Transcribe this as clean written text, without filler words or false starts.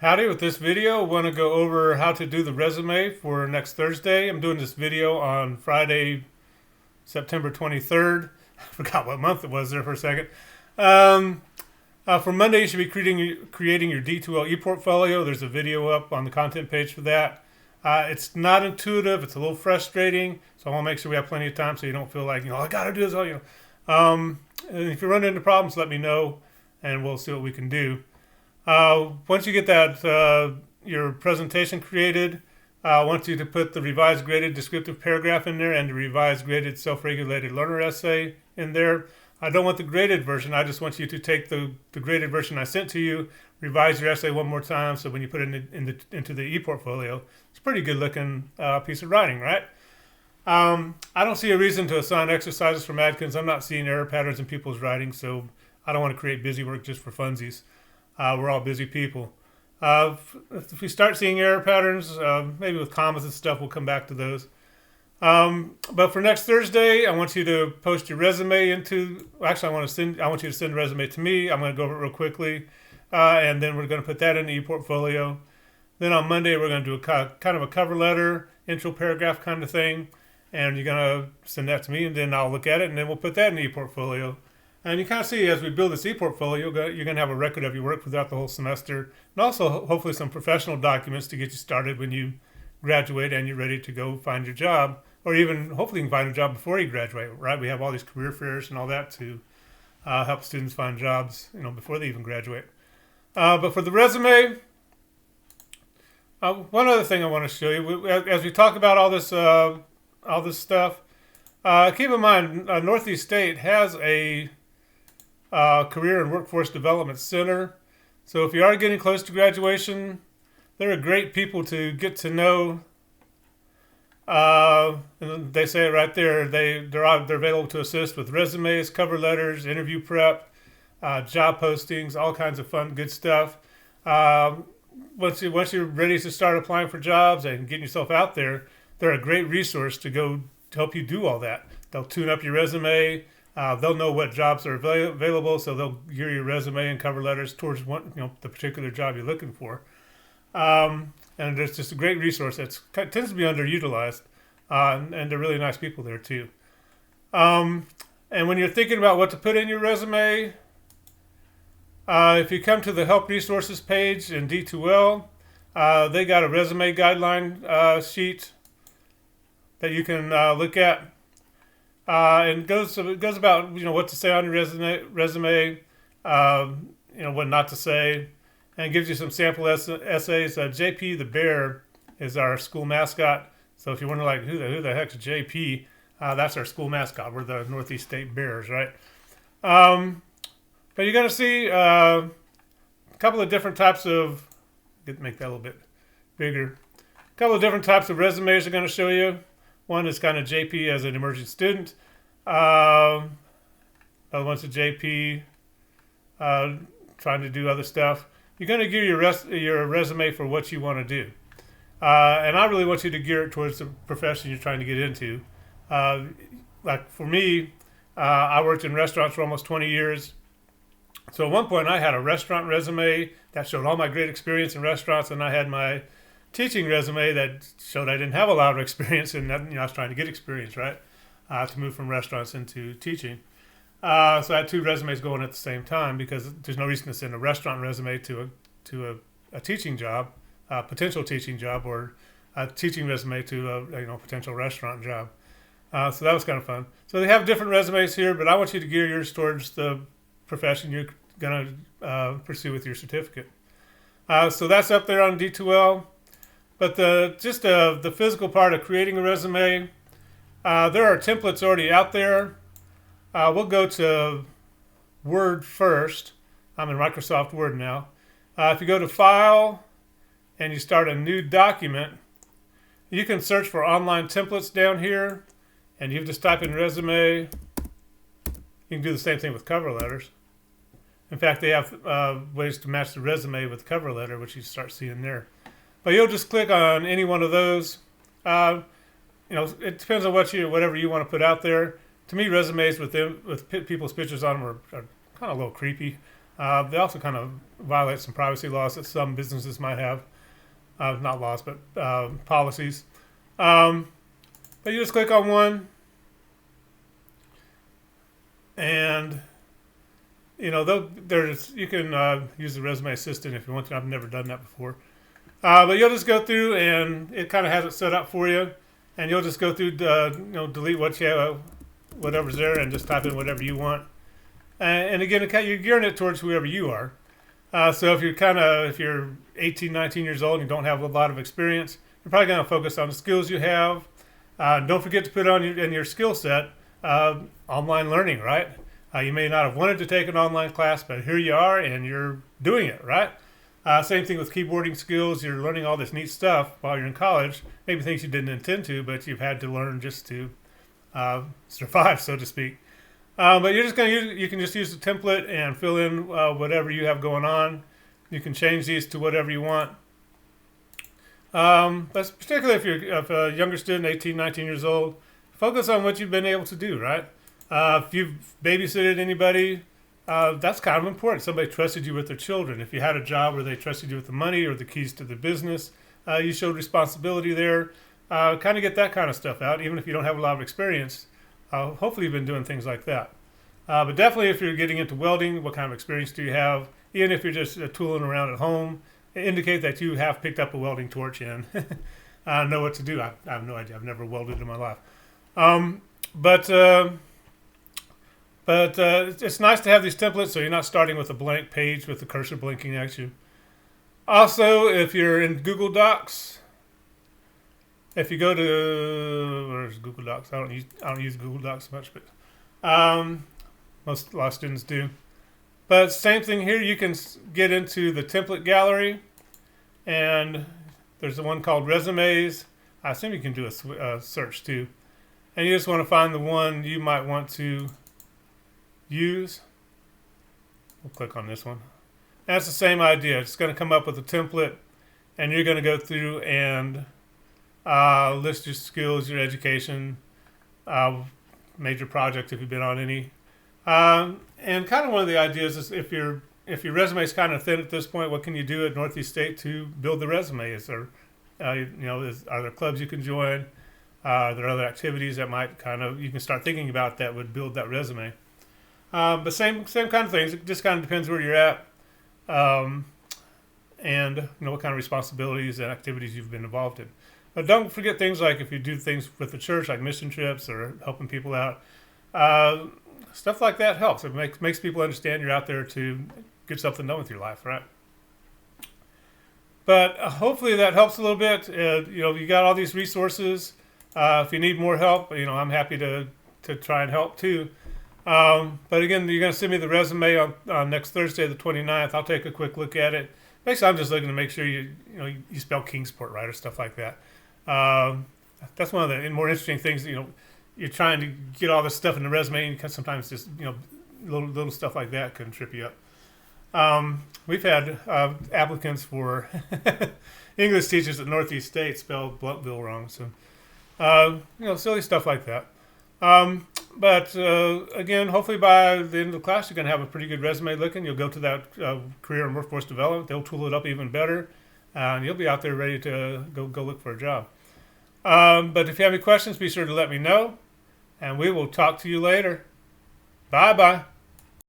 Howdy, with this video, I want to go over how to do the resume for next Thursday. I'm doing this video on Friday, September 23rd. I forgot what month it was there for a second. For Monday, you should be creating your D2L e-portfolio. There's a video up on the content page for that. It's not intuitive. It's a little frustrating. So I want to make sure we have plenty of time so you don't feel like, I got to do this all, and if you run into problems, let me know and we'll see what we can do. Once you get that your presentation created, I want you to put the revised graded descriptive paragraph in there and the revised graded self-regulated learner essay in there. I don't want the graded version. I just want you to take the graded version I sent to you, revise your essay one more time, so when you put it into the e-portfolio, it's a pretty good looking piece of writing, right? I don't see a reason to assign exercises from Adkins. I'm not seeing error patterns in people's writing, so I don't want to create busy work just for funsies. We're all busy people. If we start seeing error patterns, maybe with commas and stuff, we'll come back to those. But for next Thursday, I want you to post your resume into. Actually, I want you to send a resume to me. I'm going to go over it real quickly, and then we're going to put that in the e-portfolio. Then on Monday, we're going to do kind of a cover letter, intro paragraph kind of thing, and you're going to send that to me, and then I'll look at it, and then we'll put that in the e-portfolio. And you kind of see as we build this e-portfolio, you're going to have a record of your work throughout the whole semester, and also hopefully some professional documents to get you started when you graduate and you're ready to go find your job, or even hopefully you can find a job before you graduate, right? We have all these career fairs and all that to help students find jobs, before they even graduate. But for the resume, one other thing I want to show you, as we talk about all this stuff, keep in mind Northeast State has a Career and Workforce Development Center. So if you are getting close to graduation, they're great people to get to know. And they say it right there. They're available to assist with resumes, cover letters, interview prep, job postings, all kinds of fun, good stuff. Once you're ready to start applying for jobs and getting yourself out there, they're a great resource to help you do all that. They'll tune up your resume. They'll know what jobs are available, so they'll gear your resume and cover letters towards the particular job you're looking for. And it's just a great resource that tends to be underutilized, and they're really nice people there too. And when you're thinking about what to put in your resume, if you come to the Help Resources page in D2L, they got a resume guideline sheet that you can look at. And it goes about what to say on your resume, what not to say, and gives you some sample essays. JP the bear is our school mascot. So if you wonder who the heck's JP, that's our school mascot. We're the Northeast State Bears, right? But you're going to see a couple of different types of. Make that a little bit bigger. A couple of different types of resumes are going to show you. One is kind of JP as an emerging student. Other one's a JP trying to do other stuff. You're going to gear your resume for what you want to do. And I really want you to gear it towards the profession you're trying to get into. Like for me, I worked in restaurants for almost 20 years. So at one point I had a restaurant resume that showed all my great experience in restaurants, and I had my teaching resume that showed I didn't have a lot of experience, and I was trying to get experience, right, to move from restaurants into teaching. So I had two resumes going at the same time because there's no reason to send a restaurant resume to a teaching job, a potential teaching job, or a teaching resume to a potential restaurant job. So that was kind of fun. So they have different resumes here, but I want you to gear yours towards the profession you're going to pursue with your certificate. So that's up there on D2L. But the physical part of creating a resume, there are templates already out there. We'll go to Word first. I'm in Microsoft Word now. If you go to File and you start a new document, you can search for online templates down here, and you just type in resume. You can do the same thing with cover letters. In fact, they have ways to match the resume with cover letter, which you start seeing there. But you'll just click on any one of those. It depends on whatever you want to put out there. To me, resumes with people's pictures on them are kind of a little creepy. They also kind of violate some privacy laws that some businesses might have. Not laws, but policies. But you just click on one, and you can use the resume assistant if you want to. I've never done that before. But you'll just go through, and it kind of has it set up for you, and you'll just go through, delete whatever's there, and just type in whatever you want. And again, you're gearing it towards whoever you are. So if you're 18, 19 years old and you don't have a lot of experience, you're probably going to focus on the skills you have. Don't forget to put on in your skill set online learning, right? You may not have wanted to take an online class, but here you are and you're doing it, right? Same thing with keyboarding skills. You're learning all this neat stuff while you're in college. Maybe things you didn't intend to, but you've had to learn just to survive, so to speak. But you can just use the template and fill in whatever you have going on. You can change these to whatever you want. But particularly if a younger student, 18, 19 years old, focus on what you've been able to do, right? If you've babysitted anybody, that's kind of important. Somebody trusted you with their children. If you had a job where they trusted you with the money or the keys to the business, you showed responsibility there. Kind of get that kind of stuff out, even if you don't have a lot of experience. Hopefully you've been doing things like that. But definitely if you're getting into welding, what kind of experience do you have? Even if you're just tooling around at home, indicate that you have picked up a welding torch and know what to do. I have no idea. I've never welded in my life. But it's nice to have these templates so you're not starting with a blank page with the cursor blinking at you. Also, if you're in Google Docs, if you go to where's Google Docs? I don't use Google Docs much, but a lot of students do. But same thing here. You can get into the template gallery, and there's the one called resumes. I assume you can do a search too, and you just want to find the one you might want to use. We'll click on this one. And it's the same idea. It's going to come up with a template, and you're going to go through and list your skills, your education, major projects if you've been on any. And kind of one of the ideas is if your resume is kind of thin at this point, what can you do at Northeast State to build the resume? Is there, are there clubs you can join? Are there other activities that might you can start thinking about that would build that resume? But same kind of things. It just kind of depends where you're at, and what kind of responsibilities and activities you've been involved in. But don't forget things like if you do things with the church, like mission trips or helping people out. Stuff like that helps. It makes people understand you're out there to get something done with your life, right? But hopefully that helps a little bit. You got all these resources. If you need more help, I'm happy to try and help too. But again, you're going to send me the resume on next Thursday, the 29th. I'll take a quick look at it. Basically, I'm just looking to make sure you spell Kingsport right or stuff like that. That's one of the more interesting things. You're trying to get all this stuff in the resume, and sometimes just little stuff like that can trip you up. We've had applicants for English teachers at Northeast State spell Blountville wrong, so silly stuff like that. But again, hopefully by the end of the class, you're going to have a pretty good resume looking. You'll go to that career and workforce development. They'll tool it up even better, and you'll be out there ready to go look for a job. But if you have any questions, be sure to let me know, and we will talk to you later. Bye-bye.